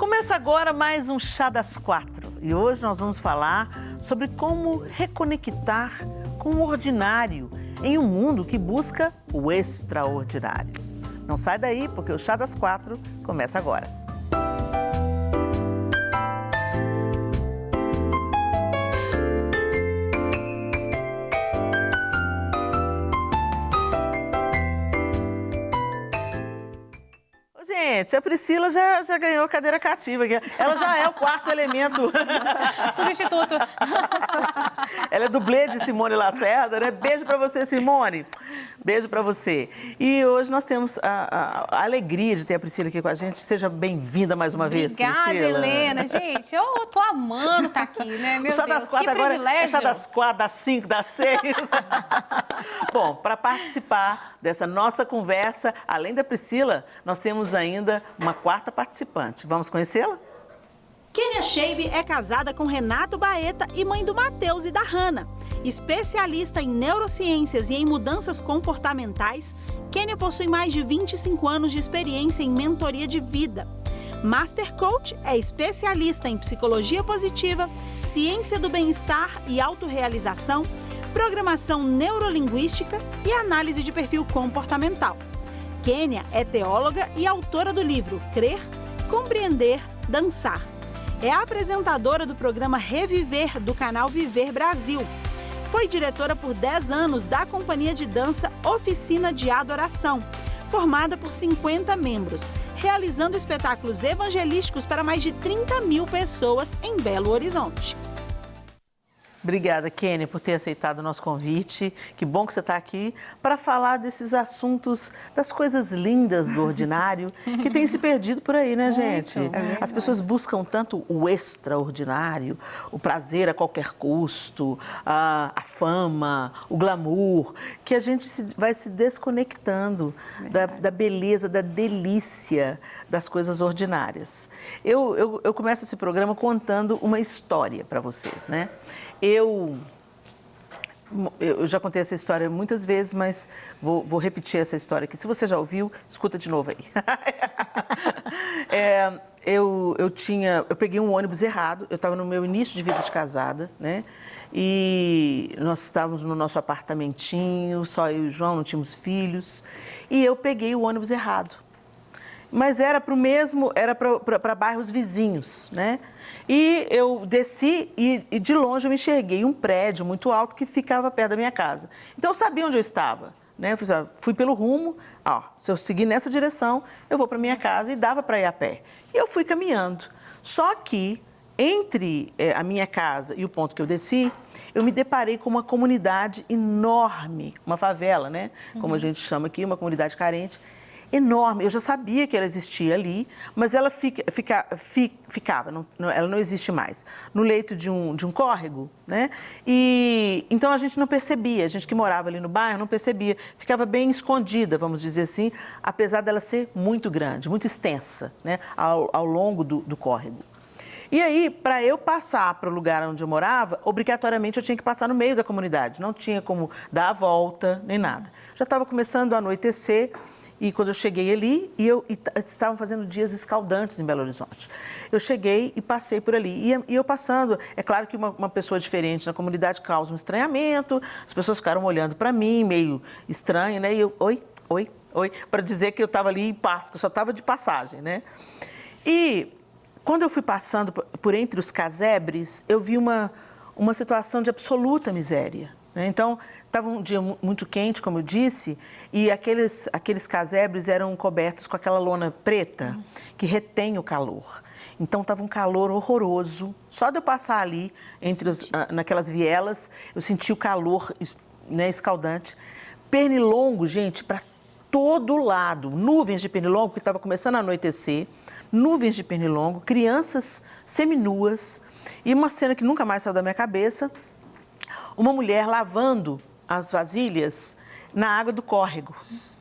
Começa agora mais um Chá das Quatro e hoje nós vamos falar sobre como reconectar com o ordinário em um mundo que busca o extraordinário. Não sai daí porque o Chá das Quatro começa agora. Gente, a Priscila já ganhou cadeira cativa. Ela já é o quarto elemento. Substituto. Ela é dublê de Simone Lacerda, né? Beijo pra você, Simone. Beijo pra você. E hoje nós temos a alegria de ter a Priscila aqui com a gente. Seja bem-vinda mais uma vez, Priscila. Obrigada, Helena. Gente, eu tô amando estar aqui, né? Meu Chá Deus, das quatro que agora privilégio. é Chá das 4, das 5, das 6. Bom, para participar dessa nossa conversa, além da Priscila, nós temos ainda uma quarta participante. Vamos conhecê-la? Kênia Sheibe é casada com Renato Baeta e mãe do Matheus e da Hannah. Especialista em neurociências e em mudanças comportamentais, Kênia possui mais de 25 anos de experiência em mentoria de vida. Master Coach é especialista em psicologia positiva, ciência do bem-estar e autorrealização, programação neurolinguística e análise de perfil comportamental. Kênia é teóloga e autora do livro Crer, Compreender, Dançar. É a apresentadora do programa Reviver do canal Viver Brasil. Foi diretora por 10 anos da companhia de dança Oficina de Adoração, formada por 50 membros, realizando espetáculos evangelísticos para mais de 30 mil pessoas em Belo Horizonte. Obrigada, Kênia, por ter aceitado o nosso convite. Que bom que você está aqui para falar desses assuntos, das coisas lindas do ordinário, que tem se perdido por aí, né, gente? As pessoas buscam tanto o extraordinário, o prazer a qualquer custo, a fama, o glamour, que a gente vai se desconectando da beleza, da delícia das coisas ordinárias. Eu começo esse programa contando uma história para vocês, né? Eu já contei essa história muitas vezes, mas vou repetir essa história aqui. Se você já ouviu, escuta de novo aí. Eu peguei um ônibus errado, eu estava no meu início de vida de casada, né? E nós estávamos no nosso apartamentinho, só eu e o João, não tínhamos filhos, e eu peguei o ônibus errado. Mas era para bairros vizinhos, né? E eu desci e de longe eu me enxerguei um prédio muito alto que ficava perto da minha casa. Então eu sabia onde eu estava, né? Eu fui pelo rumo, se eu seguir nessa direção, eu vou para minha casa e dava para ir a pé. E eu fui caminhando. Só que entre a minha casa e o ponto que eu desci, eu me deparei com uma comunidade enorme, uma favela, né? Como a gente chama aqui, uma comunidade carente, enorme. Eu já sabia que ela existia ali, mas ela ficava, ela não existe mais, no leito de um córrego, né? E então a gente não percebia, a gente que morava ali no bairro não percebia, ficava bem escondida, vamos dizer assim, apesar dela ser muito grande, muito extensa, né? Ao longo do córrego. E aí, para eu passar para o lugar onde eu morava, obrigatoriamente eu tinha que passar no meio da comunidade, não tinha como dar a volta, nem nada. Já estava começando a anoitecer. E quando eu cheguei ali, estavam fazendo dias escaldantes em Belo Horizonte. Eu cheguei e passei por ali. E eu passando, é claro que uma pessoa diferente na comunidade causa um estranhamento, as pessoas ficaram olhando para mim, meio estranho, né? E eu, oi, para dizer que eu estava ali em paz, que eu só estava de passagem, né? E quando eu fui passando por entre os casebres, eu vi uma situação de absoluta miséria. Então, estava um dia muito quente, como eu disse, e aqueles casebres eram cobertos com aquela lona preta que retém o calor. Então, estava um calor horroroso. Só de eu passar ali, naquelas vielas, eu senti o calor, né, escaldante. Pernilongo, gente, para todo lado. Nuvens de pernilongo, porque estava começando a anoitecer. Nuvens de pernilongo, crianças seminuas. E uma cena que nunca mais saiu da minha cabeça. Uma mulher lavando as vasilhas na água do córrego,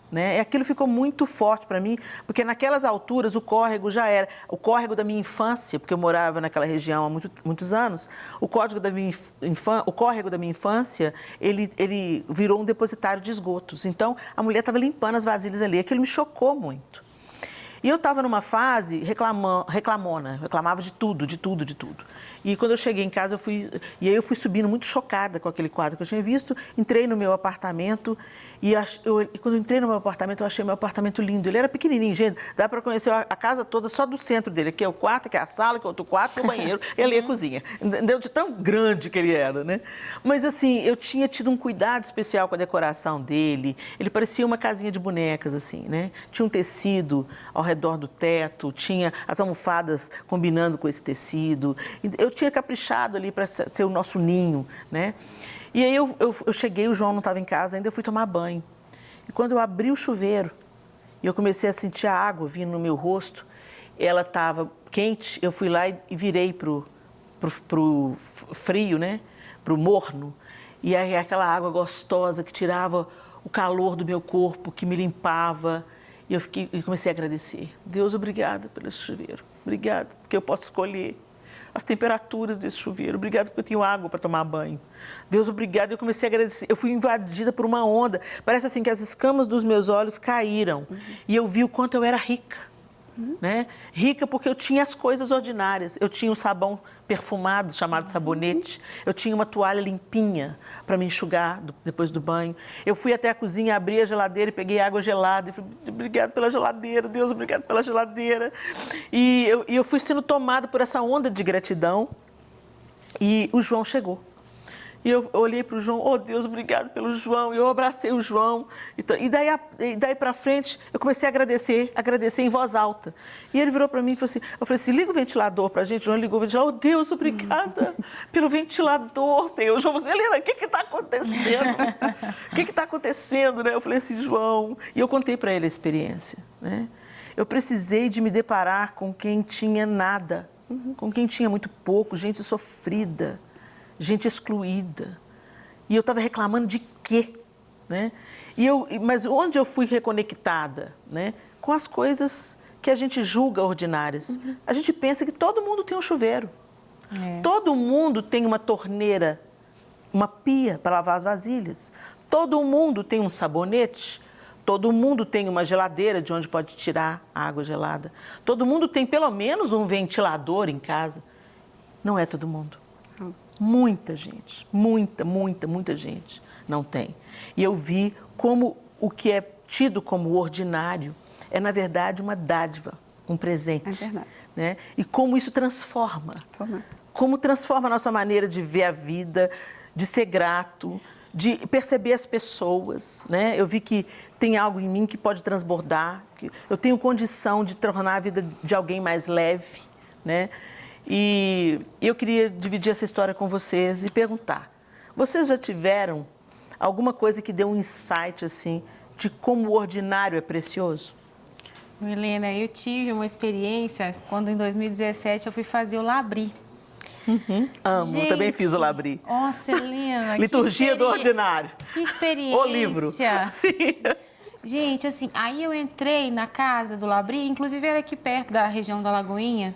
né? E aquilo ficou muito forte para mim, porque naquelas alturas o córrego já era o córrego da minha infância, porque eu morava naquela região há muitos anos. O córrego da minha infância, ele virou um depositário de esgotos. Então, a mulher estava limpando as vasilhas ali. Aquilo me chocou muito. E eu estava numa fase reclamona, reclamava de tudo, de tudo, de tudo. E quando eu cheguei em casa, e aí eu fui subindo muito chocada com aquele quadro que eu tinha visto, entrei no meu apartamento e quando eu entrei no meu apartamento, eu achei meu apartamento lindo. Ele era pequenininho, gente, dá para conhecer a casa toda só do centro dele. Aqui é o quarto, aqui é a sala, aqui é outro quarto, aqui é o banheiro, e ali é a cozinha. Entendeu? De tão grande que ele era, né? Mas assim, eu tinha tido um cuidado especial com a decoração dele. Ele parecia uma casinha de bonecas, assim, né? Tinha um tecido ao redor do teto, tinha as almofadas combinando com esse tecido. Eu tinha caprichado ali para ser o nosso ninho, né? E aí eu cheguei, o João não estava em casa ainda, eu fui tomar banho. E quando eu abri o chuveiro e eu comecei a sentir a água vindo no meu rosto, ela estava quente, eu fui lá e virei pro frio, né? Pro morno. E aí aquela água gostosa que tirava o calor do meu corpo, que me limpava. E eu comecei a agradecer. Deus, obrigada pelo esse chuveiro. Obrigada, porque eu posso escolher as temperaturas desse chuveiro. Obrigada porque eu tenho água para tomar banho. Deus, obrigada. Eu comecei a agradecer. Eu fui invadida por uma onda. Parece assim que as escamas dos meus olhos caíram. E eu vi o quanto eu era rica. Né? Rica porque eu tinha as coisas ordinárias. Eu tinha um sabão perfumado chamado sabonete. Eu tinha uma toalha limpinha para me enxugar depois do banho. Eu fui até a cozinha, abri a geladeira e peguei água gelada. E falei, obrigado pela geladeira, Deus, obrigado pela geladeira. E eu fui sendo tomada por essa onda de gratidão. E o João chegou. E eu olhei para o João, oh Deus, obrigado pelo João. E eu abracei o João. E daí para frente, eu comecei a agradecer em voz alta. E ele virou para mim e falou assim, eu falei assim, liga o ventilador para a gente. O João ligou o ventilador, oh Deus, obrigada pelo ventilador, Senhor. O João falou assim, Helena, o que está acontecendo? O que está acontecendo, né? Eu falei assim, João. E eu contei para ele a experiência, né? Eu precisei de me deparar com quem tinha nada, com quem tinha muito pouco, gente sofrida, gente excluída. E eu estava reclamando de quê? Né? Mas onde eu fui reconectada? Né? Com as coisas que a gente julga ordinárias. A gente pensa que todo mundo tem um chuveiro. Todo mundo tem uma torneira, uma pia para lavar as vasilhas. Todo mundo tem um sabonete. Todo mundo tem uma geladeira de onde pode tirar a água gelada. Todo mundo tem pelo menos um ventilador em casa. Não é todo mundo. Muita gente, muita gente não tem. E eu vi como o que é tido como ordinário é, na verdade, uma dádiva, um presente. É verdade. Né? E como isso transforma. Como transforma a nossa maneira de ver a vida, de ser grato, de perceber as pessoas. Né? Eu vi que tem algo em mim que pode transbordar, que eu tenho condição de tornar a vida de alguém mais leve, né? E eu queria dividir essa história com vocês e perguntar, vocês já tiveram alguma coisa que deu um insight, assim, de como o ordinário é precioso? Helena, eu tive uma experiência quando em 2017 eu fui fazer o Labri. Amo, gente, também fiz o Labri. Nossa, Helena, Liturgia do Ordinário. Que experiência. O livro. Sim. Gente, assim, aí eu entrei na casa do Labri, inclusive era aqui perto da região da Lagoinha.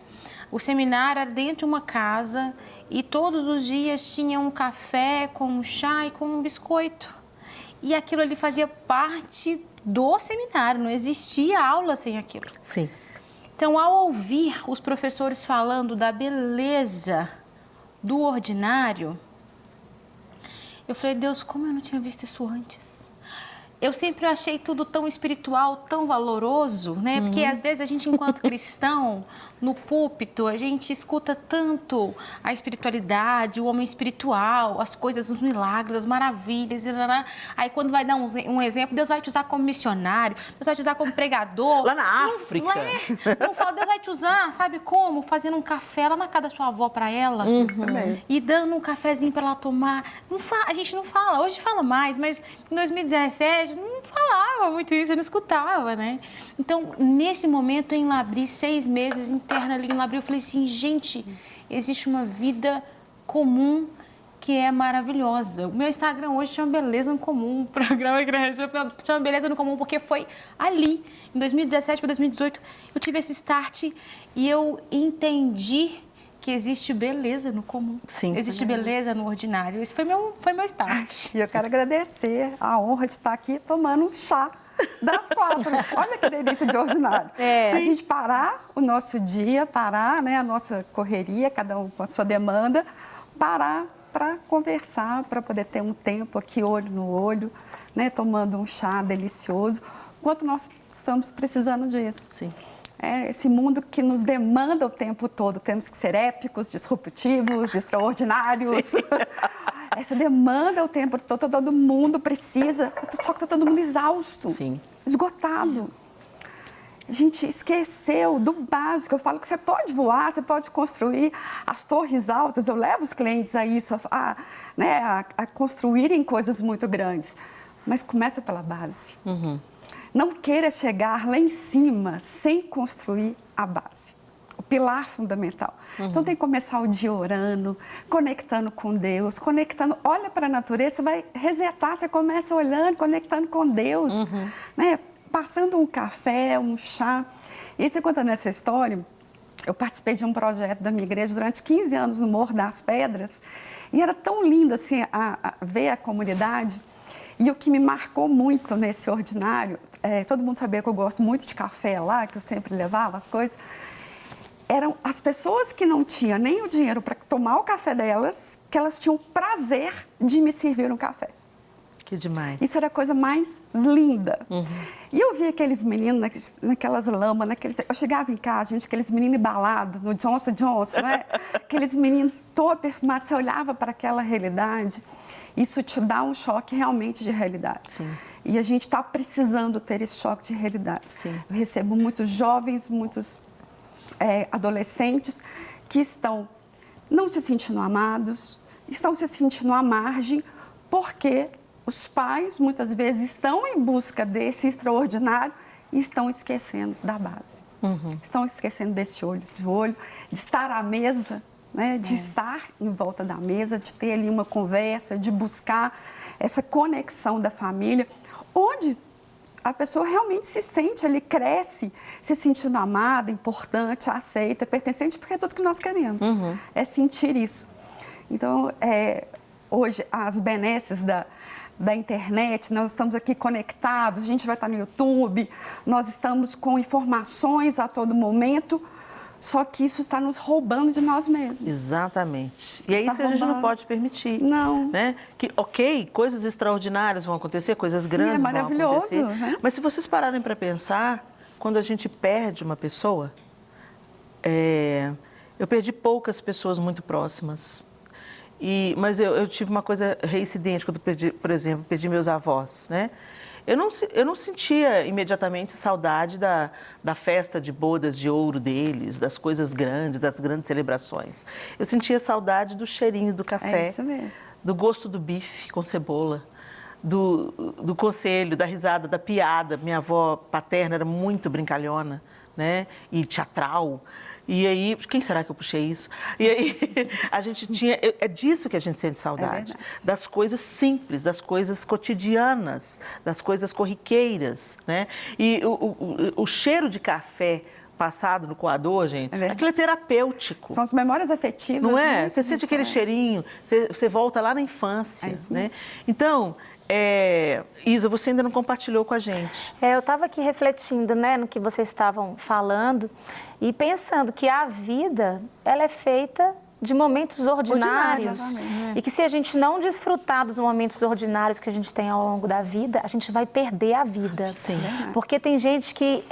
O seminário era dentro de uma casa e todos os dias tinha um café com um chá e com um biscoito. E aquilo ali fazia parte do seminário, não existia aula sem aquilo. Sim. Então, ao ouvir os professores falando da beleza do ordinário, eu falei, Deus, como eu não tinha visto isso antes? Eu sempre achei tudo tão espiritual, tão valoroso, né? Porque às vezes a gente, enquanto cristão, no púlpito, a gente escuta tanto a espiritualidade, o homem espiritual, as coisas, os milagres, as maravilhas. Aí quando vai dar um exemplo, Deus vai te usar como missionário, Deus vai te usar como pregador. Lá na África. Não fala, Deus vai te usar, sabe como? Fazendo um café lá na casa da sua avó para ela. E dando um cafezinho para ela tomar. A gente não fala, hoje fala mais, mas em 2017 não falava muito isso, eu não escutava, né? Então, nesse momento em Labri, 6 meses interna ali em Labri, eu falei assim, gente, existe uma vida comum que é maravilhosa. O meu Instagram hoje chama Beleza no Comum, o programa chama Beleza no Comum, porque foi ali, em 2017 para 2018, eu tive esse start e eu entendi que existe beleza no comum. Sim. Existe beleza no ordinário. Esse foi meu start. E eu quero agradecer a honra de estar aqui tomando um chá das 4. Olha que delícia de ordinário. A gente parar o nosso dia, parar, né, a nossa correria, cada um com a sua demanda, parar para conversar, para poder ter um tempo aqui, olho no olho, né, tomando um chá delicioso. Quanto nós estamos precisando disso. Sim. É esse mundo que nos demanda o tempo todo. Temos que ser épicos, disruptivos, extraordinários. Essa demanda o tempo todo, todo mundo precisa, só que está todo mundo exausto, Sim. esgotado. A gente esqueceu do básico. Eu falo que você pode voar, você pode construir as torres altas. Eu levo os clientes a isso, a construírem coisas muito grandes. Mas começa pela base. Não queira chegar lá em cima sem construir a base, o pilar fundamental. Então tem que começar o dia orando, conectando com Deus, conectando. Olha para a natureza, você vai resetar, você começa olhando, conectando com Deus, né? Passando um café, um chá. E você contando essa história, eu participei de um projeto da minha igreja durante 15 anos no Morro das Pedras, e era tão lindo assim, a ver a comunidade. E o que me marcou muito nesse ordinário, todo mundo sabia que eu gosto muito de café lá, que eu sempre levava as coisas, eram as pessoas que não tinham nem o dinheiro para tomar o café delas, que elas tinham o prazer de me servir um café. Que demais. Isso era a coisa mais linda. E eu via aqueles meninos naquelas lamas, eu chegava em casa, gente, aqueles meninos embalados no Johnson Johnson, né? Aqueles meninos todos perfumados, você olhava para aquela realidade, isso te dá um choque realmente de realidade. Sim. E a gente está precisando ter esse choque de realidade. Sim. Eu recebo muitos jovens, muitos adolescentes que estão não se sentindo amados, estão se sentindo à margem, porque os pais, muitas vezes, estão em busca desse extraordinário e estão esquecendo da base. Estão esquecendo desse olho de olho, de estar à mesa, né? De estar em volta da mesa, de ter ali uma conversa, de buscar essa conexão da família, onde a pessoa realmente se sente, ele cresce se sentindo amada, importante, aceita, pertencente, porque é tudo que nós queremos, é sentir isso. Então, hoje, as benesses da internet, nós estamos aqui conectados, a gente vai estar no YouTube, nós estamos com informações a todo momento, só que isso está nos roubando de nós mesmos. Exatamente. E é isso que a gente não pode permitir. Não. Né? Que, ok, coisas extraordinárias vão acontecer, coisas Sim, grandes vão acontecer. Né? Mas se vocês pararem para pensar, quando a gente perde uma pessoa, eu perdi poucas pessoas muito próximas. Mas eu tive uma coisa reincidente quando perdi, por exemplo, perdi meus avós, né? Eu não sentia imediatamente saudade da festa de bodas de ouro deles, das coisas grandes, das grandes celebrações. Eu sentia saudade do cheirinho do café, isso mesmo. do gosto do bife com cebola, do conselho, da risada, da piada. Minha avó paterna era muito brincalhona, né? E teatral. E aí, quem será que eu puxei isso? E aí, a gente tinha... É disso que a gente sente saudade. Das coisas simples, das coisas cotidianas, das coisas corriqueiras, né? E o cheiro de café passado no coador, gente, aquilo é terapêutico. São as memórias afetivas. Não é? Né? Você sente aquele cheirinho, você volta lá na infância, né? Então... Isa, você ainda não compartilhou com a gente. Eu estava aqui refletindo, né, no que vocês estavam falando e pensando que a vida, ela é feita de momentos ordinários e que se a gente não desfrutar dos momentos ordinários que a gente tem ao longo da vida, a gente vai perder a vida. Sim. Porque tem gente que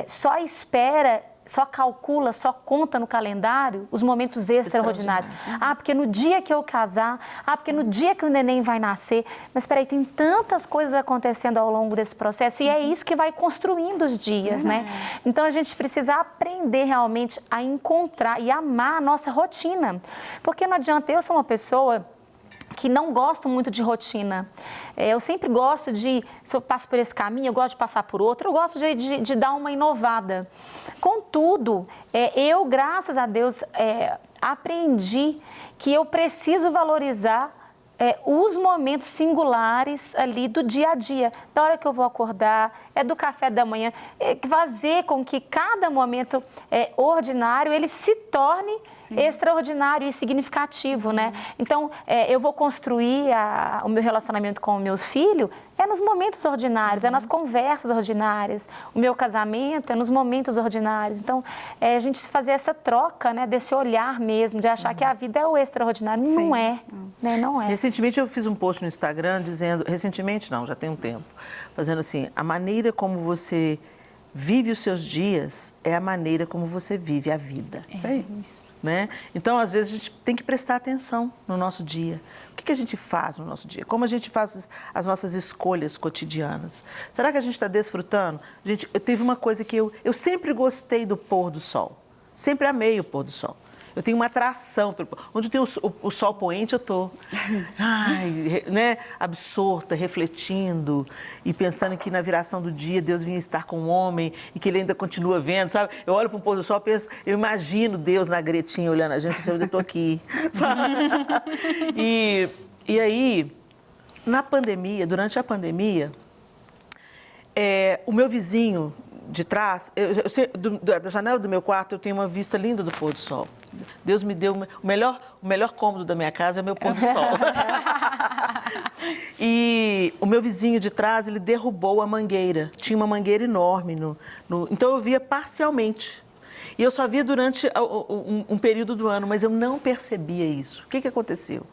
só espera, só calcula, só conta no calendário os momentos extraordinários. Porque no dia que eu casar, porque no dia que o neném vai nascer. Mas espera aí, tem tantas coisas acontecendo ao longo desse processo e é isso que vai construindo os dias, né? Então a gente precisa aprender realmente a encontrar e amar a nossa rotina. Porque não adianta, eu sou uma pessoa que não gosto muito de rotina. Eu sempre gosto de, se eu passo por esse caminho, eu gosto de passar por outro, eu gosto de dar uma inovada. Contudo, eu, graças a Deus, aprendi que eu preciso valorizar os momentos singulares ali do dia a dia, da hora que eu vou acordar, do café da manhã, fazer com que cada momento ordinário ele se torne extraordinário e significativo, né? Então, eu vou construir o meu relacionamento com o meu filho nos momentos ordinários, nas conversas ordinárias. O meu casamento nos momentos ordinários. Então, a gente fazer essa troca, né, desse olhar mesmo, de achar que a vida é o extraordinário. Sim. Não é, né? Não é. Recentemente eu fiz um post no Instagram dizendo, recentemente não, já tem um tempo, fazendo assim, a maneira como você vive os seus dias é a maneira como você vive a vida. Isso. Né? Então, às vezes, a gente tem que prestar atenção no nosso dia. O que a gente faz no nosso dia? Como a gente faz as nossas escolhas cotidianas? Será que a gente está desfrutando? Gente, eu teve uma coisa que eu sempre gostei do pôr do sol. Sempre amei o pôr do sol. Eu tenho uma atração pelo onde tem o sol poente, eu estou né, absorta, refletindo e pensando que na viração do dia Deus vinha estar com o homem e que ele ainda continua vendo, sabe? Eu olho para o pôr do sol e penso, eu imagino Deus na gretinha olhando a gente, e eu estou aqui, sabe? E aí, na pandemia, durante a pandemia, o meu vizinho de trás, da janela do meu quarto, eu tenho uma vista linda do pôr do sol. Deus me deu o melhor cômodo da minha casa é o meu pôr do sol. E o meu vizinho de trás, ele derrubou a mangueira. Tinha uma mangueira enorme. Então eu via parcialmente. E eu só via durante um período do ano, mas eu não percebia isso. O que aconteceu?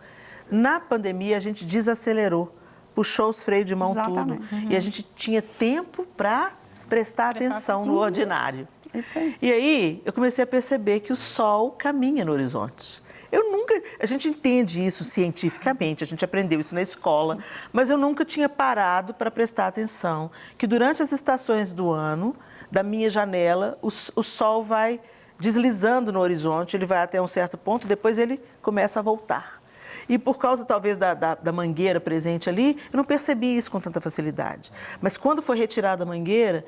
Na pandemia, a gente desacelerou, puxou os freios de mão. Exatamente. Tudo. E a gente tinha tempo para prestar atenção no ordinário. Isso aí. E aí, eu comecei a perceber que o sol caminha no horizonte. A gente entende isso cientificamente, a gente aprendeu isso na escola, mas eu nunca tinha parado para prestar atenção que durante as estações do ano, da minha janela, o sol vai deslizando no horizonte, ele vai até um certo ponto, depois ele começa a voltar. E por causa, talvez, da mangueira presente ali, eu não percebi isso com tanta facilidade. Mas quando foi retirada a mangueira,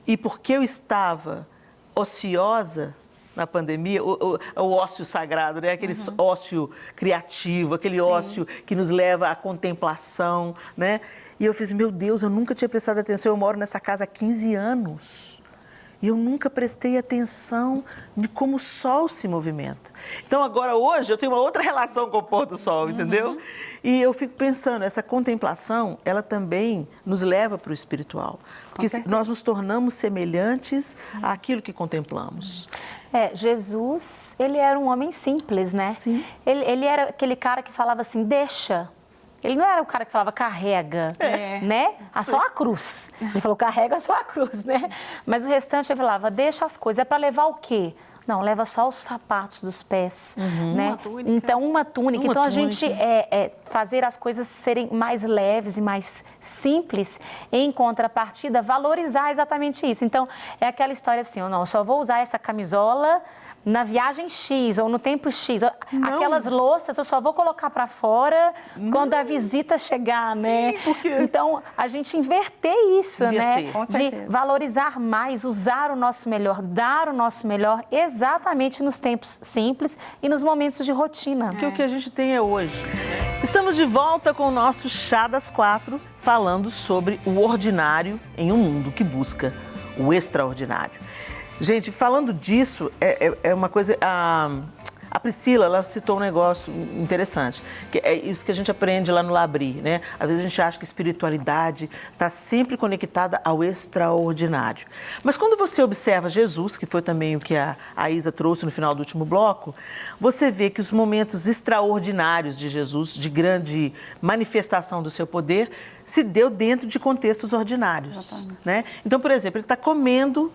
e porque eu estava ociosa na pandemia, o ócio sagrado, né? Aquele ócio criativo, aquele ócio que nos leva à contemplação, né? E eu fiz, meu Deus, eu nunca tinha prestado atenção, eu moro nessa casa há 15 anos. E eu nunca prestei atenção de como o sol se movimenta. Então, agora, hoje, eu tenho uma outra relação com o pôr do sol, entendeu? E eu fico pensando, essa contemplação, ela também nos leva para o espiritual. Porque nós nos tornamos semelhantes àquilo que contemplamos. Jesus, ele era um homem simples, né? Sim. Ele era aquele cara que falava assim, deixa. Ele não era o cara que falava carrega, né? Só a cruz. Ele falou carrega só a cruz, né? Mas o restante ele falava, deixa as coisas. É para levar o quê? Não, leva só os sapatos dos pés, né? Uma túnica. Então, uma túnica. Então, a gente fazer as coisas serem mais leves e mais simples, em contrapartida, valorizar exatamente isso. Então, é aquela história assim, eu só vou usar essa camisola na viagem X ou no tempo X. Aquelas louças eu só vou colocar para fora quando a visita chegar, né? Porque... Então, a gente inverter isso, né? Com De certeza. valorizar mais, usar o nosso melhor, dar o nosso melhor exatamente nos tempos simples e nos momentos de rotina. Porque o que a gente tem é hoje. Estamos de volta com o nosso Chá das Quatro, falando sobre o ordinário em um mundo que busca o extraordinário. Gente, falando disso, é uma coisa... A Priscila, ela citou um negócio interessante, que é isso que a gente aprende lá no Labri, né? Às vezes a gente acha que espiritualidade está sempre conectada ao extraordinário. Mas quando você observa Jesus, que foi também o que a Isa trouxe no final do último bloco, você vê que os momentos extraordinários de Jesus, de grande manifestação do seu poder, se deu dentro de contextos ordinários, né? Então, por exemplo, ele está comendo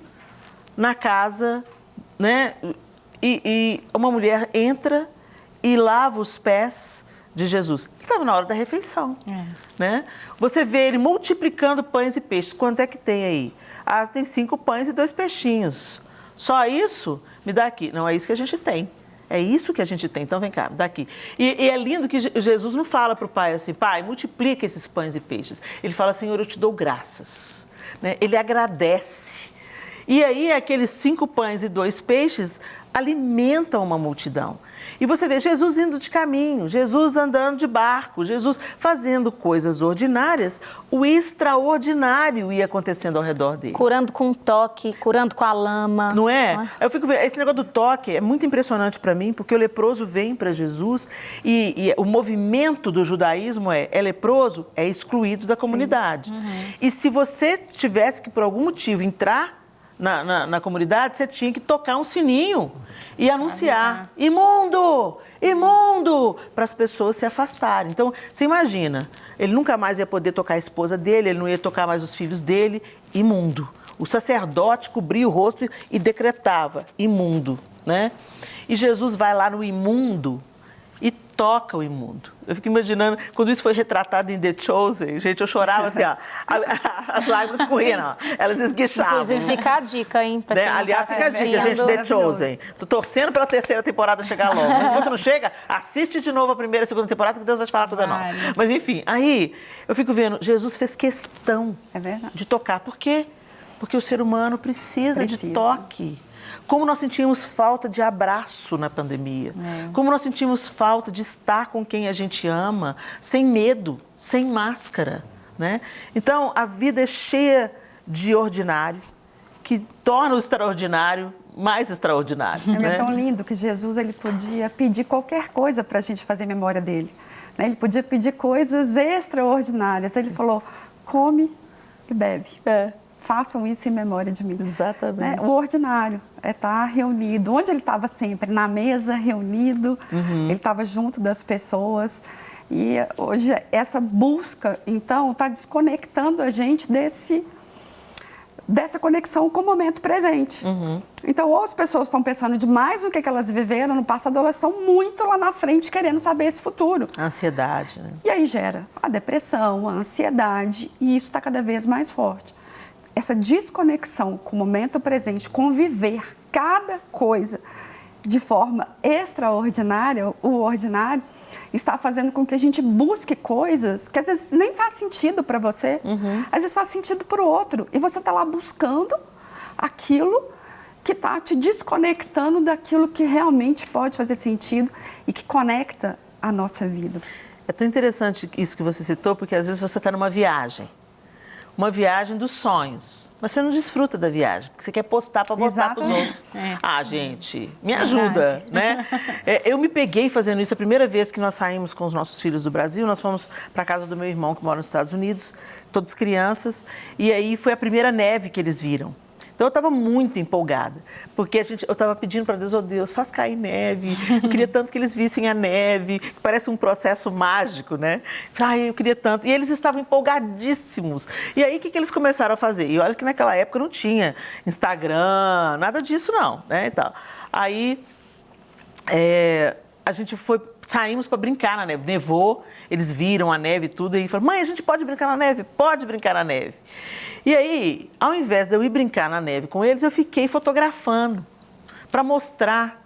na casa, né? E uma mulher entra e lava os pés de Jesus. Ele estava na hora da refeição, né? Você vê ele multiplicando pães e peixes. Quanto é que tem aí? Tem 5 pães e 2 peixinhos. Só isso? Me dá aqui. Não, é isso que a gente tem. É isso que a gente tem. Então, vem cá, dá aqui. E é lindo que Jesus não fala para o pai assim, pai, multiplica esses pães e peixes. Ele fala, Senhor, eu te dou graças. Né? Ele agradece. E aí, aqueles 5 pães e 2 peixes alimentam uma multidão. E você vê Jesus indo de caminho, Jesus andando de barco, Jesus fazendo coisas ordinárias, o extraordinário ia acontecendo ao redor dele. Curando com um toque, curando com a lama. Não é? Eu fico vendo, esse negócio do toque é muito impressionante para mim, porque o leproso vem para Jesus e o movimento do judaísmo é leproso, é excluído da comunidade. E se você tivesse que, por algum motivo, entrar na comunidade, você tinha que tocar um sininho e anunciar, imundo, imundo, para as pessoas se afastarem. Então, você imagina, ele nunca mais ia poder tocar a esposa dele, ele não ia tocar mais os filhos dele, imundo. O sacerdote cobria o rosto e decretava, imundo, né? E Jesus vai lá no imundo e toca o imundo. Eu fico imaginando, quando isso foi retratado em The Chosen, gente, eu chorava assim, ó, as lágrimas corriam, ó, elas esguichavam. Inclusive, fica a dica, hein? Pra quem não Aliás, tá fica a dica, gente, The Chosen. Tô torcendo pela terceira temporada chegar logo. Mas enquanto não chega, assiste de novo a primeira e a segunda temporada, que Deus vai te falar coisa nova. Mas enfim, aí eu fico vendo, Jesus fez questão de tocar. Por quê? Porque o ser humano precisa de toque. Como nós sentimos falta de abraço na pandemia. Como nós sentimos falta de estar com quem a gente ama, sem medo, sem máscara, né? Então, a vida é cheia de ordinário, que torna o extraordinário mais extraordinário. É tão lindo que Jesus ele podia pedir qualquer coisa para a gente fazer memória dele. Ele podia pedir coisas extraordinárias. Ele falou, come e bebe. Façam isso em memória de mim. Exatamente. O ordinário é estar reunido. Onde ele estava sempre? Na mesa, reunido. Ele estava junto das pessoas. E hoje essa busca, então, está desconectando a gente dessa conexão com o momento presente. Então, ou as pessoas estão pensando demais no que elas viveram no passado, elas estão muito lá na frente querendo saber esse futuro. A ansiedade, né? E aí gera a depressão, a ansiedade, e isso está cada vez mais forte. Essa desconexão com o momento presente, conviver cada coisa de forma extraordinária, o ordinário, está fazendo com que a gente busque coisas que às vezes nem faz sentido para você, às vezes faz sentido para o outro. E você está lá buscando aquilo que está te desconectando daquilo que realmente pode fazer sentido e que conecta a nossa vida. É tão interessante isso que você citou, porque às vezes você está numa viagem. Uma viagem dos sonhos, mas você não desfruta da viagem, porque você quer postar para mostrar para os outros. Gente, me ajuda, né? Eu me peguei fazendo isso a primeira vez que nós saímos com os nossos filhos do Brasil, nós fomos para a casa do meu irmão que mora nos Estados Unidos, todos crianças, e aí foi a primeira neve que eles viram. Então, eu estava muito empolgada, porque eu estava pedindo para Deus, Deus, faz cair neve. Eu queria tanto que eles vissem a neve, que parece um processo mágico, né? Eu queria tanto. E eles estavam empolgadíssimos. E aí, o que eles começaram a fazer? E olha que naquela época não tinha Instagram, nada disso não, né? E tal. Aí, a gente saímos para brincar na neve. Nevou, eles viram a neve e tudo, e falaram, mãe, a gente pode brincar na neve? Pode brincar na neve. E aí, ao invés de eu ir brincar na neve com eles, eu fiquei fotografando para mostrar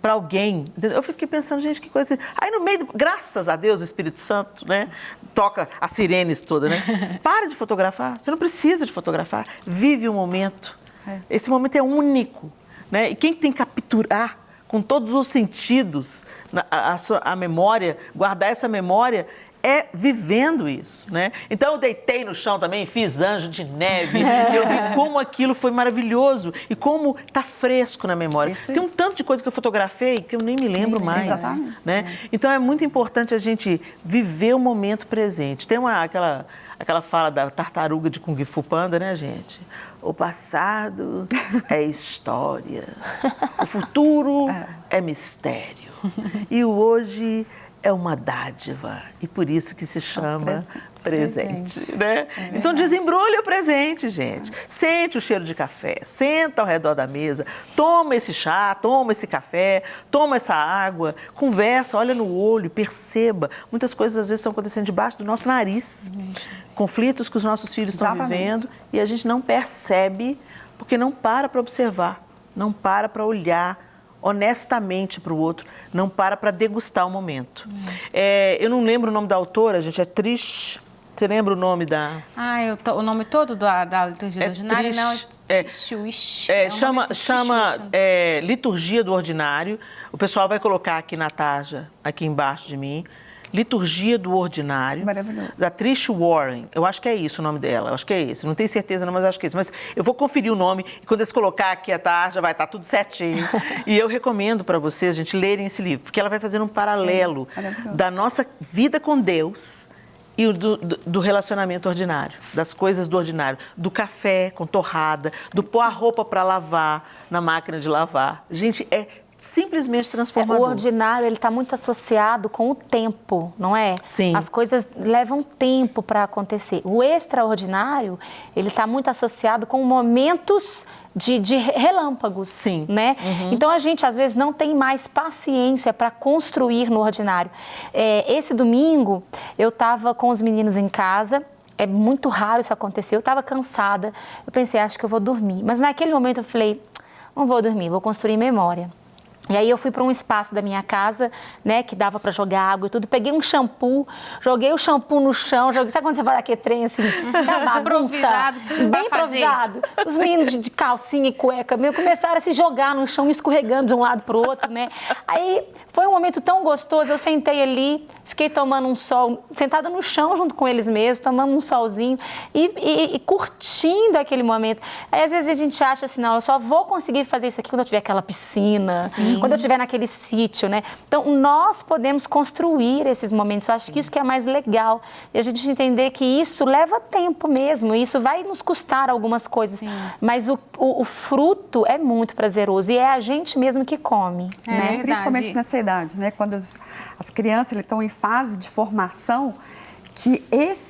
para alguém. Eu fiquei pensando, gente, que coisa... Aí no meio, graças a Deus, o Espírito Santo, né, toca as sirenes todas, né? Para de fotografar, você não precisa de fotografar, vive o momento. Esse momento é único, né? E quem tem que capturar com todos os sentidos a memória, guardar essa memória, é vivendo isso, né? Então, eu deitei no chão também, fiz anjo de neve, e eu vi como aquilo foi maravilhoso e como está fresco na memória. Tem um tanto de coisa que eu fotografei que eu nem me lembro mais, né? Então, é muito importante a gente viver o momento presente. Tem aquela fala da tartaruga de Kung Fu Panda, né, gente? O passado é história, o futuro é mistério e o hoje é uma dádiva e por isso que se chama presente, né? Então desembrulha o presente, gente. Sente o cheiro de café, senta ao redor da mesa, toma esse chá, toma esse café, toma essa água, conversa, olha no olho, perceba. Muitas coisas às vezes estão acontecendo debaixo do nosso nariz. Conflitos que os nossos filhos estão vivendo e a gente não percebe porque não para observar, não para olhar honestamente para o outro, não para degustar o momento. Eu não lembro o nome da autora, gente, é Trish Você lembra o nome da... O nome todo da liturgia do ordinário? Não, chama Liturgia do Ordinário. O pessoal vai colocar aqui na tarja, aqui embaixo de mim. Liturgia do Ordinário. Maravilhoso. Da Trish Warren. Eu acho que é isso o nome dela. Eu acho que é esse. Não tenho certeza, não, mas acho que é isso. Mas eu vou conferir o nome e quando eles colocar aqui a tarja, vai estar tudo certinho. E eu recomendo para vocês, gente, lerem esse livro, porque ela vai fazendo um paralelo da nossa vida com Deus e do relacionamento ordinário, das coisas do ordinário, do café com torrada, do pôr a roupa para lavar na máquina de lavar. Gente, é simplesmente transformador. O ordinário, ele está muito associado com o tempo, não é? Sim. As coisas levam tempo para acontecer. O extraordinário, ele está muito associado com momentos de relâmpagos, sim, né? Então, a gente, às vezes, não tem mais paciência para construir no ordinário. Esse domingo, eu estava com os meninos em casa, é muito raro isso acontecer, eu estava cansada, eu pensei, acho que eu vou dormir. Mas, naquele momento, eu falei, não vou dormir, vou construir memória. E aí eu fui para um espaço da minha casa, né, que dava para jogar água e tudo. Peguei um shampoo, joguei o shampoo no chão, sabe quando você faz aquele trem assim, improvisado, bem improvisado. Os meninos de calcinha e cueca meio começaram a se jogar no chão, escorregando de um lado para o outro, né? Aí foi um momento tão gostoso, eu sentei ali, fiquei tomando um sol, sentada no chão junto com eles mesmos, tomando um solzinho e curtindo aquele momento. Aí às vezes a gente acha assim, não, eu só vou conseguir fazer isso aqui quando eu tiver aquela piscina, quando eu estiver naquele sítio, né? Então, nós podemos construir esses momentos. Eu acho que isso que é mais legal. E a gente entender que isso leva tempo mesmo. Isso vai nos custar algumas coisas. Mas o fruto é muito prazeroso. E é a gente mesmo que come. Né? Principalmente nessa idade, né? Quando as crianças estão em fase de formação, que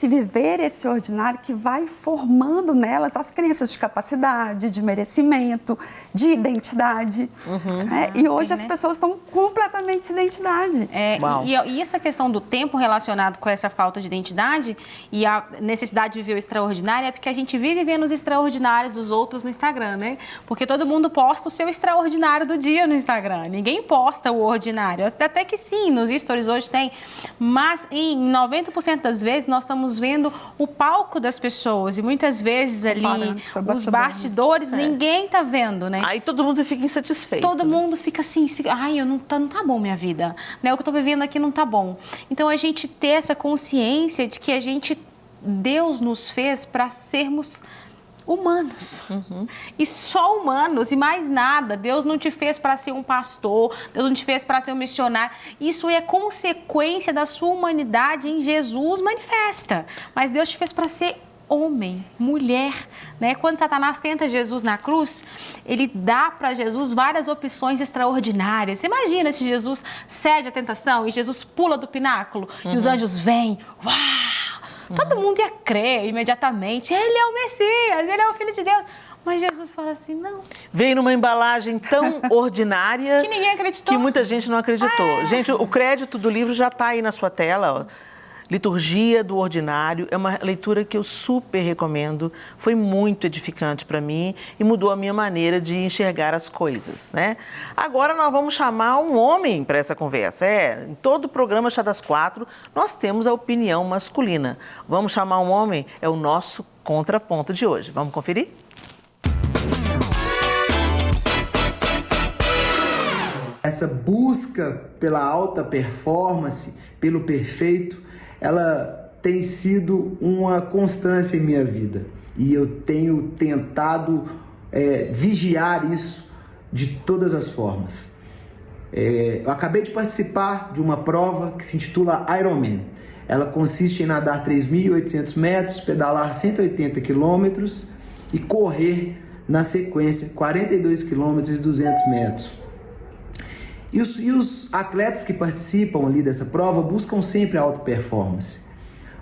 viver esse ordinário que vai formando nelas as crenças de capacidade, de merecimento, de identidade. Né? E hoje as pessoas estão completamente sem identidade. E essa questão do tempo relacionado com essa falta de identidade e a necessidade de viver o extraordinário é porque a gente vive vendo os extraordinários dos outros no Instagram, né? Porque todo mundo posta o seu extraordinário do dia no Instagram. Ninguém posta o ordinário. Até que sim, nos stories hoje tem. Mas em 90% das vezes nós estamos vendo o palco das pessoas e muitas vezes ali os bastidores ninguém está vendo, né? Aí todo mundo fica insatisfeito. Todo mundo fica assim, não tá bom minha vida, né? O que eu estou vivendo aqui não tá bom. Então a gente ter essa consciência de que Deus nos fez para sermos humanos. E só humanos e mais nada. Deus não te fez para ser um pastor, Deus não te fez para ser um missionário. Isso é consequência da sua humanidade em Jesus manifesta. Mas Deus te fez para ser homem, mulher, né? Quando Satanás tenta Jesus na cruz, ele dá para Jesus várias opções extraordinárias. Você imagina se Jesus cede à tentação e Jesus pula do pináculo e os anjos vêm, uau! Todo mundo ia crer imediatamente. Ele é o Messias, ele é o Filho de Deus. Mas Jesus fala assim, não. Veio numa embalagem tão ordinária que ninguém acreditou. Que muita gente não acreditou. Gente, o crédito do livro já está aí na sua tela, ó. Liturgia do Ordinário, é uma leitura que eu super recomendo, foi muito edificante para mim e mudou a minha maneira de enxergar as coisas, né? Agora nós vamos chamar um homem para essa conversa. Em todo o programa Chá das Quatro, nós temos a opinião masculina. Vamos chamar um homem? É o nosso contraponto de hoje. Vamos conferir? Essa busca pela alta performance, pelo perfeito, ela tem sido uma constância em minha vida. E eu tenho tentado vigiar isso de todas as formas. Eu acabei de participar de uma prova que se intitula Ironman. Ela consiste em nadar 3.800 metros, pedalar 180 quilômetros e correr na sequência 42 quilômetros e 200 metros. E os atletas que participam ali dessa prova buscam sempre a alta performance.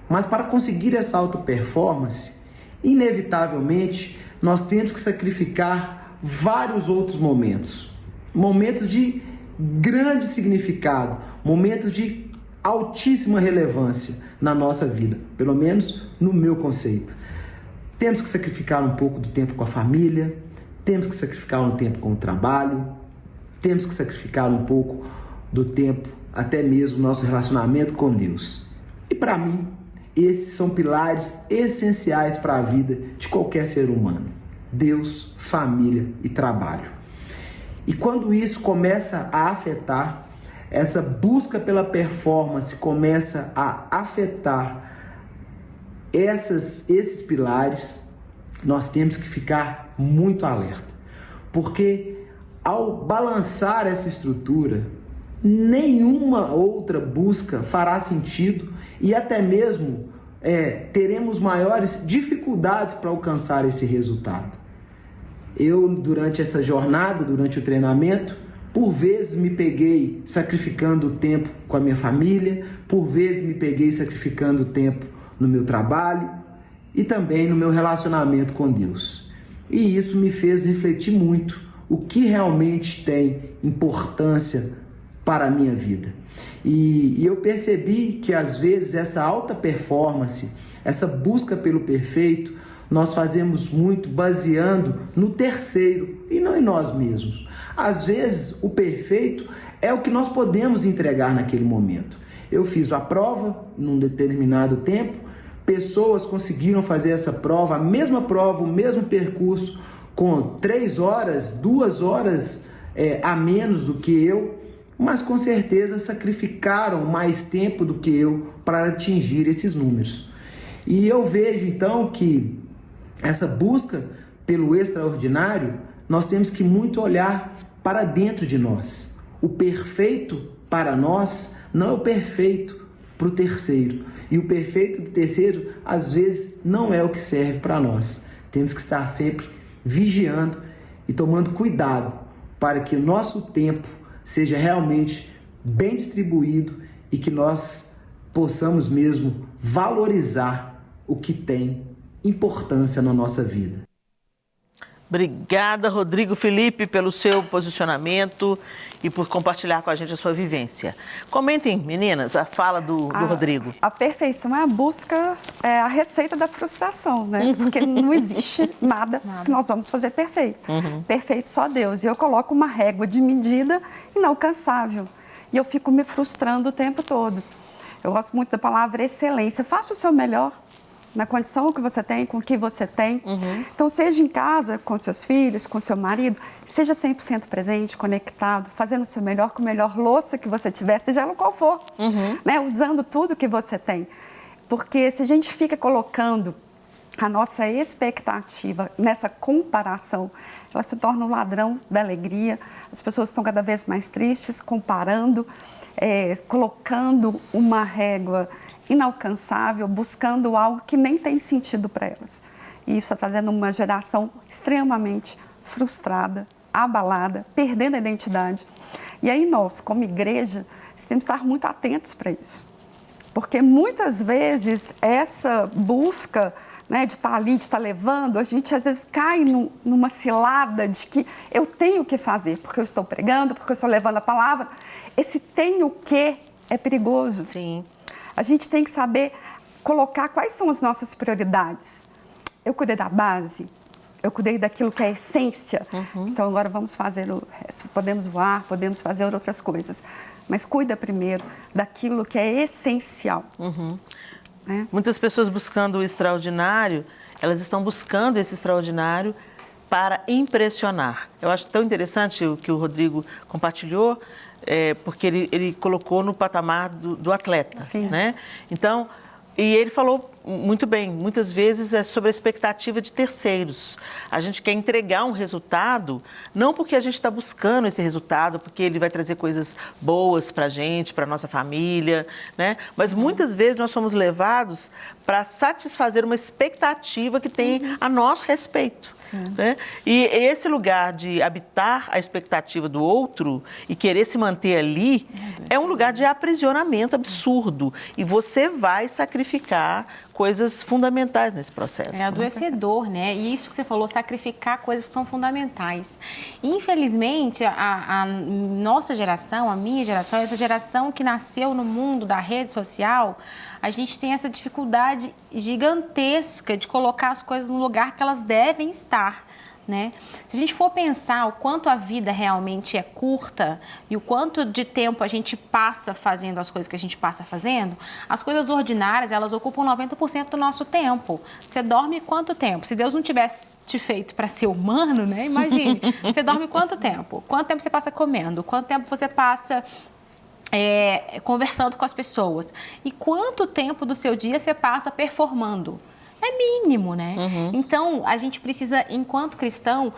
Mas para conseguir essa alta performance, inevitavelmente, nós temos que sacrificar vários outros momentos. Momentos de grande significado, momentos de altíssima relevância na nossa vida, pelo menos no meu conceito. Temos que sacrificar um pouco do tempo com a família, temos que sacrificar um tempo com o trabalho, temos que sacrificar um pouco do tempo, até mesmo nosso relacionamento com Deus. E para mim, Esses são pilares essenciais para a vida de qualquer ser humano: Deus, família e trabalho. E quando isso começa a afetar, essa busca pela performance começa a afetar esses pilares, nós temos que ficar muito alerta. Porque ao balançar essa estrutura, nenhuma outra busca fará sentido e até mesmo teremos maiores dificuldades para alcançar esse resultado. Eu, durante essa jornada, durante o treinamento, por vezes me peguei sacrificando tempo com a minha família, por vezes me peguei sacrificando tempo no meu trabalho e também no meu relacionamento com Deus. E isso me fez refletir muito o que realmente tem importância para a minha vida. E eu percebi que às vezes essa alta performance, essa busca pelo perfeito, nós fazemos muito baseando no terceiro e não em nós mesmos. Às vezes o perfeito é o que nós podemos entregar naquele momento. Eu fiz a prova num determinado tempo, pessoas conseguiram fazer essa prova, a mesma prova, o mesmo percurso, com 3 horas, 2 horas a menos do que eu, mas com certeza sacrificaram mais tempo do que eu para atingir esses números. E eu vejo então que essa busca pelo extraordinário, nós temos que muito olhar para dentro de nós. O perfeito para nós não é o perfeito para o terceiro. E o perfeito do terceiro, às vezes, não é o que serve para nós. Temos que estar sempre vigiando e tomando cuidado para que o nosso tempo seja realmente bem distribuído e que nós possamos mesmo valorizar o que tem importância na nossa vida. Obrigada, Rodrigo Felipe, pelo seu posicionamento e por compartilhar com a gente a sua vivência. Comentem, meninas, a fala do Rodrigo. A perfeição é a busca, é a receita da frustração, né? Porque não existe nada que nós vamos fazer perfeito. Perfeito só Deus. E eu coloco uma régua de medida inalcançável. E eu fico me frustrando o tempo todo. Eu gosto muito da palavra excelência. Faça o seu melhor na condição que você tem, com o que você tem. Então, seja em casa, com seus filhos, com seu marido, esteja 100% presente, conectado, fazendo o seu melhor com a melhor louça que você tiver, seja ela qual for, né? Usando tudo que você tem. Porque se a gente fica colocando a nossa expectativa nessa comparação, ela se torna um ladrão da alegria. As pessoas estão cada vez mais tristes, comparando, colocando uma régua inalcançável, buscando algo que nem tem sentido para elas. E isso está trazendo uma geração extremamente frustrada, abalada, perdendo a identidade. E aí nós, como igreja, temos que estar muito atentos para isso. Porque muitas vezes essa busca, né, de estar ali, de estar levando, a gente às vezes cai numa cilada de que eu tenho que fazer, porque eu estou pregando, porque eu estou levando a palavra. Esse tenho que é perigoso. Sim. A gente tem que saber colocar quais são as nossas prioridades. Eu cuidei da base, eu cuidei daquilo que é a essência. Então, agora vamos fazer o resto. Podemos voar, podemos fazer outras coisas. Mas cuida primeiro daquilo que é essencial. Né? Muitas pessoas buscando o extraordinário, elas estão buscando esse extraordinário para impressionar. Eu acho tão interessante o que o Rodrigo compartilhou, porque ele colocou no patamar do atleta, né? Então, e ele falou muito bem, muitas vezes é sobre a expectativa de terceiros. A gente quer entregar um resultado, não porque a gente está buscando esse resultado, porque ele vai trazer coisas boas para a gente, para a nossa família, né? Mas muitas vezes nós somos levados para satisfazer uma expectativa que tem a nosso respeito. Né? E esse lugar de habitar a expectativa do outro e querer se manter ali é um lugar de aprisionamento absurdo. E você vai sacrificar coisas fundamentais nesse processo. É adoecedor, né? E isso que você falou, sacrificar coisas que são fundamentais. Infelizmente, a nossa geração, a minha geração, essa geração que nasceu no mundo da rede social, a gente tem essa dificuldade gigantesca de colocar as coisas no lugar que elas devem estar, né? Se a gente for pensar o quanto a vida realmente é curta e o quanto de tempo a gente passa fazendo as coisas que a gente passa fazendo, as coisas ordinárias, elas ocupam 90% do nosso tempo. Você dorme quanto tempo? Se Deus não tivesse te feito para ser humano, né? Imagine, você dorme quanto tempo? Quanto tempo você passa comendo? Quanto tempo você passa conversando com as pessoas? E quanto tempo do seu dia você passa performando? É mínimo, né? Então, a gente precisa, enquanto cristão,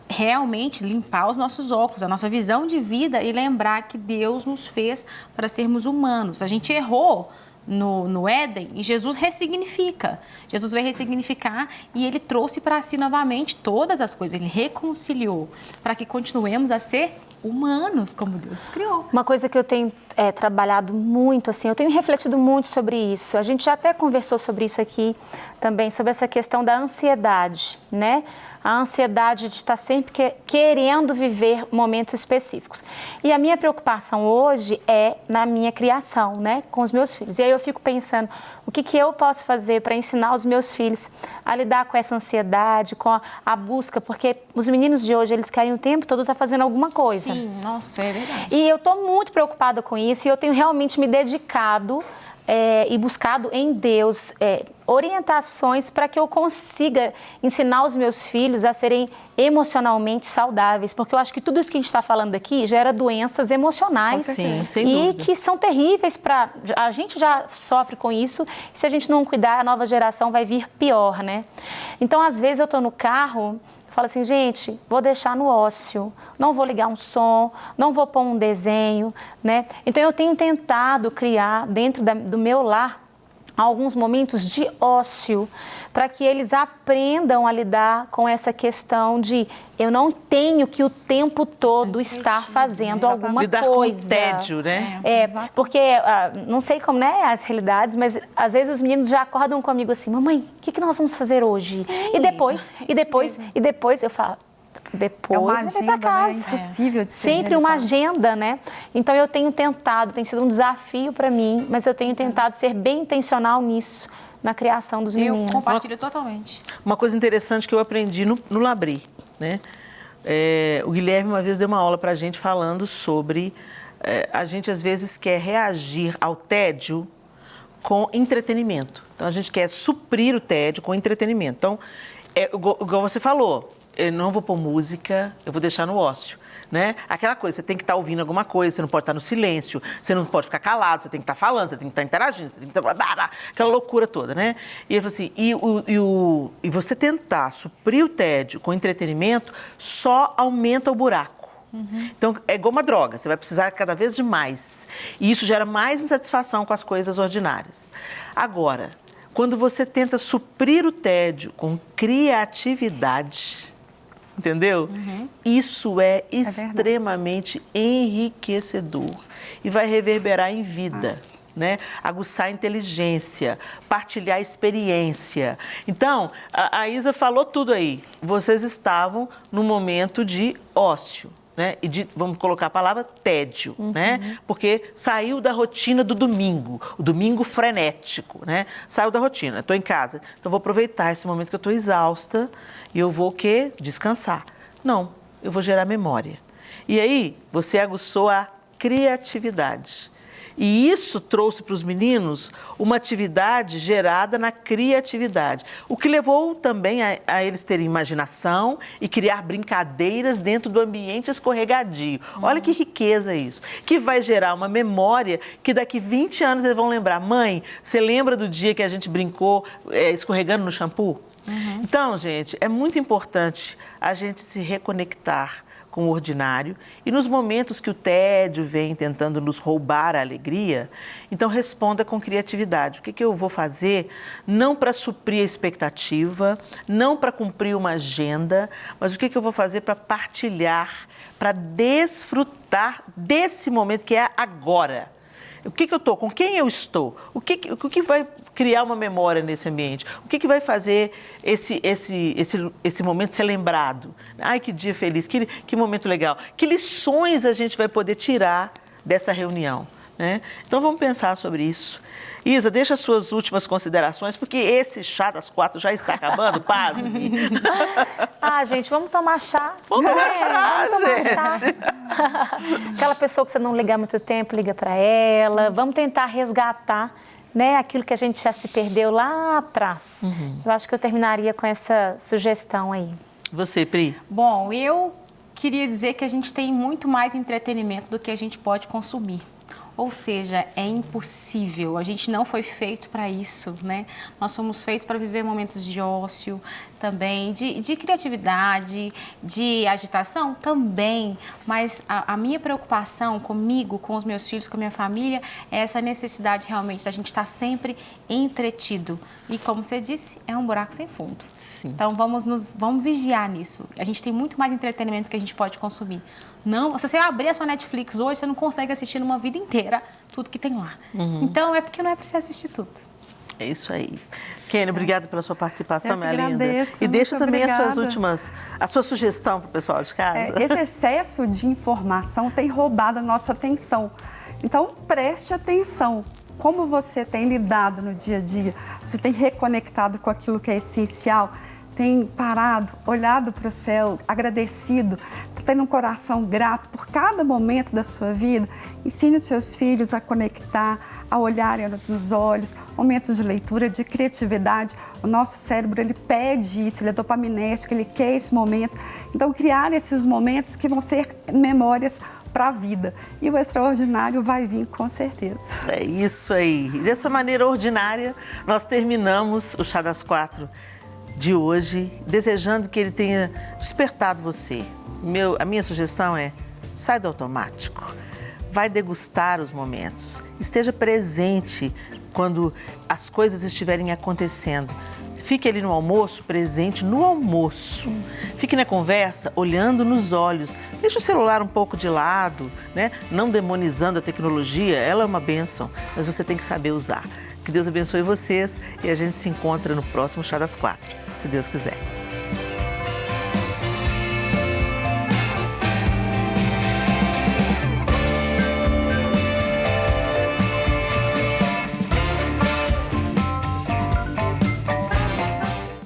realmente limpar os nossos óculos, a nossa visão de vida e lembrar que Deus nos fez para sermos humanos. A gente errou no Éden e Jesus ressignifica. Jesus veio ressignificar e Ele trouxe para si novamente todas as coisas. Ele reconciliou para que continuemos a ser humanos, como Deus nos criou. Uma coisa que eu tenho trabalhado muito, assim, eu tenho refletido muito sobre isso. A gente já até conversou sobre isso aqui também, sobre essa questão da ansiedade, né? A ansiedade de estar sempre querendo viver momentos específicos. E a minha preocupação hoje é na minha criação, né? Com os meus filhos. E aí eu fico pensando, o que eu posso fazer para ensinar os meus filhos a lidar com essa ansiedade, com a busca, porque os meninos de hoje, eles querem o tempo todo estar fazendo alguma coisa. Sim, nossa, é verdade. E eu estou muito preocupada com isso e eu tenho realmente me dedicado e buscado em Deus orientações para que eu consiga ensinar os meus filhos a serem emocionalmente saudáveis, porque eu acho que tudo isso que a gente está falando aqui gera doenças emocionais. Sim, sem e dúvida. que são terríveis para... A gente já sofre com isso e se a gente não cuidar, a nova geração vai vir pior, né? Então, às vezes eu estou no carro... Fala assim, gente, vou deixar no ócio, não vou ligar um som, não vou pôr um desenho, né? Então, eu tenho tentado criar dentro do meu lar alguns momentos de ócio para que eles aprendam a lidar com essa questão de eu não tenho que o tempo todo estar fazendo alguma lidar coisa. Com o tédio, né? Porque não sei como as realidades, mas às vezes os meninos já acordam comigo assim, mamãe, o que nós vamos fazer hoje? Sim, e depois eu falo, depois é uma vai pra agenda, casa. né? Impossível de ser Sempre uma realizada. agenda, né? Então eu tenho tentado, tem sido um desafio para mim, mas eu tenho tentado ser bem intencional nisso, na criação dos meninos. Eu compartilho totalmente. Uma coisa interessante que eu aprendi no Labri, né? O Guilherme uma vez deu uma aula para a gente falando sobre a gente às vezes quer reagir ao tédio com entretenimento. Então a gente quer suprir o tédio com entretenimento. Então, igual você falou, eu não vou pôr música, eu vou deixar no ócio. Né? Aquela coisa, você tem que estar ouvindo alguma coisa, você não pode estar no silêncio, você não pode ficar calado, você tem que estar falando, você tem que estar interagindo, você tem que estar... aquela loucura toda, né? E ele falou assim, e você tentar suprir o tédio com entretenimento só aumenta o buraco. Então, é igual uma droga, você vai precisar cada vez de mais. E isso gera mais insatisfação com as coisas ordinárias. Agora, quando você tenta suprir o tédio com criatividade... Entendeu? Isso é extremamente enriquecedor e vai reverberar em vida, né? Aguçar a inteligência, partilhar a experiência. Então, a Isa falou tudo aí. Vocês estavam num momento de ócio, né? E de, vamos colocar a palavra tédio, né? Porque saiu da rotina do domingo, o domingo frenético, né? Saiu da rotina, estou em casa, então vou aproveitar esse momento que eu estou exausta e eu vou o quê? Descansar. Não, eu vou gerar memória. E aí, você aguçou a criatividade. E isso trouxe para os meninos uma atividade gerada na criatividade, o que levou também a eles terem imaginação e criar brincadeiras dentro do ambiente escorregadio. Olha que riqueza isso, que vai gerar uma memória que daqui 20 anos eles vão lembrar. Mãe, você lembra do dia que a gente brincou escorregando no shampoo? Então, gente, é muito importante a gente se reconectar com o ordinário e nos momentos que o tédio vem tentando nos roubar a alegria, então responda com criatividade. O que eu vou fazer não para suprir a expectativa, não para cumprir uma agenda, mas o que eu vou fazer para partilhar, para desfrutar desse momento que é agora. O que eu estou? Com quem eu estou? O que vai criar uma memória nesse ambiente? O que vai fazer esse momento ser lembrado? Ai, que dia feliz, que momento legal. Que lições a gente vai poder tirar dessa reunião? né? Então vamos pensar sobre isso. Isa, deixa as suas últimas considerações, porque esse chá das 4 já está acabando, pasme. Gente, vamos tomar chá. Vamos tomar chá, vamos tomar gente. chá. Aquela pessoa que você não liga há muito tempo, liga para ela. Vamos tentar resgatar, né, aquilo que a gente já se perdeu lá atrás. Eu acho que eu terminaria com essa sugestão aí. Você, Pri? Bom, eu queria dizer que a gente tem muito mais entretenimento do que a gente pode consumir. Ou seja, é impossível, a gente não foi feito para isso, né? Nós somos feitos para viver momentos de ócio também, de criatividade, de agitação também, mas a minha preocupação comigo, com os meus filhos, com a minha família, é essa necessidade realmente da gente estar sempre entretido. E como você disse, é um buraco sem fundo. Sim. Então vamos vigiar nisso. A gente tem muito mais entretenimento que a gente pode consumir. Não, se você abrir a sua Netflix hoje, você não consegue assistir numa vida inteira tudo que tem lá. Então, é porque não é para você assistir tudo. É isso aí. Kenny, obrigada pela sua participação, minha linda. Agradeço, E deixa também obrigada. a sua sugestão para o pessoal de casa. Esse excesso de informação tem roubado a nossa atenção. Então, preste atenção. Como você tem lidado no dia a dia? Você tem reconectado com aquilo que é essencial? Tem parado, olhado para o céu, agradecido, tendo um coração grato por cada momento da sua vida? Ensine os seus filhos a conectar, a olharem nos olhos, momentos de leitura, de criatividade. O nosso cérebro, ele pede isso, ele é dopaminérgico, ele quer esse momento. Então, criar esses momentos que vão ser memórias para a vida. E o extraordinário vai vir com certeza. É isso aí. E dessa maneira ordinária, nós terminamos o Chá das 4 de hoje, desejando que ele tenha despertado você. A minha sugestão é, sai do automático, vai degustar os momentos, esteja presente quando as coisas estiverem acontecendo. Fique ali no almoço, presente no almoço. Fique na conversa, olhando nos olhos. Deixe o celular um pouco de lado, né? Não demonizando a tecnologia, ela é uma bênção, mas você tem que saber usar. Que Deus abençoe vocês e a gente se encontra no próximo Chá das 4, se Deus quiser.